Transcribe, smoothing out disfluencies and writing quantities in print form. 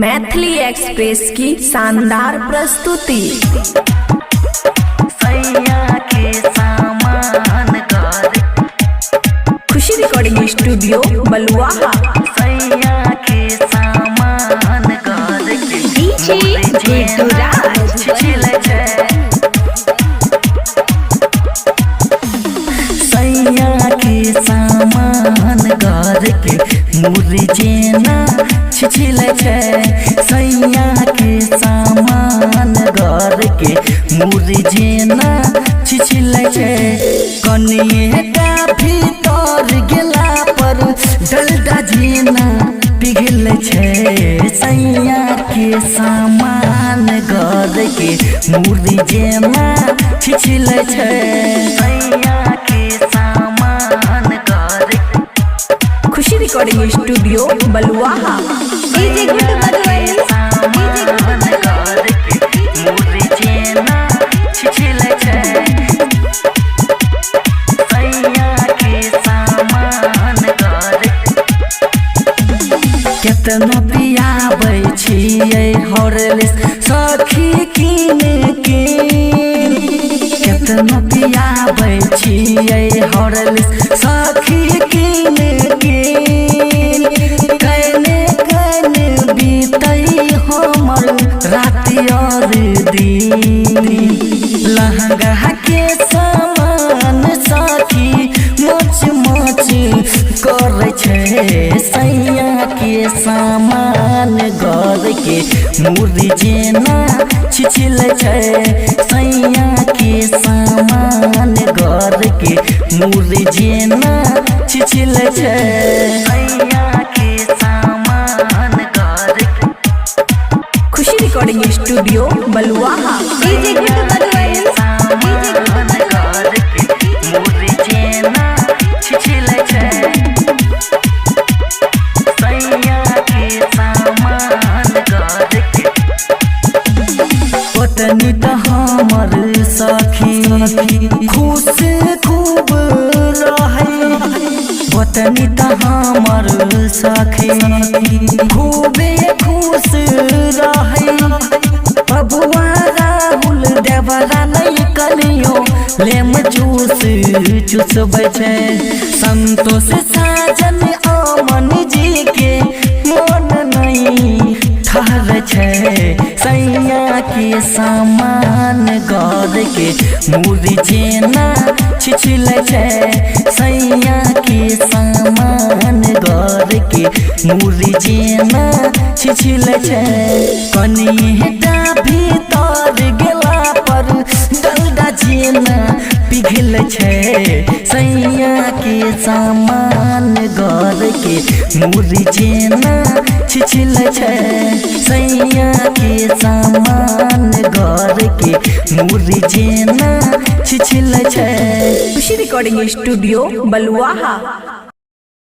Maithili express की शानदार प्रस्तुति। खुशी रिकॉर्डिंग स्टूडियो बलुआहा। मुरी जेना छिछिल छै सैया के सामान घर के मुरी जेना छिछिल छै कनिए का भीतर गेला पर डलडा जेना पिघल छै सैया के सामान घर के मुरी जेना छिछिल छै सैया के सामान घर खुशी रिकॉर्डिंग स्टूडियो बलुआहा। केतना पियाबै छियै हॉर्लिक्स सखी कीन के केतना पियाबै छियै हॉर्लिक्स सखी कीन के कने कने बीतै हमर रात और दिन लहंगा के सामान सखी मोच मोच करै छै सैया के सामान घर के मुरी जेना छिछिल छै सैया के सामान घर के मुरी जेना छिछिल छै सैया के सामान घर खुशी रिकॉर्डिंग स्टूडियो बलुआहा। पत्नी तो हमर सखी खुश खूब रहे पत्नी तो हमर सखी खूबे खुश रहे बबुआ राहुल देवरा नहीं कलियो लेम चूस चूसबै छै संतोष साजन अमन जी के मन नहीं ठहर छै सैया के सामान घर के मुरी जेना छिछिल छै सैया के सामान घर के मुरी जेना छिछिल छै कनिए का भीतर गेला पर डलडा जेना पिघल छै सैया के सामान घर के मुरी जेना छिछिल छै सैया के सामान घर के मुरी जेना छिछिल छै। खुशी रिकॉर्डिंग स्टूडियो बलुआहा।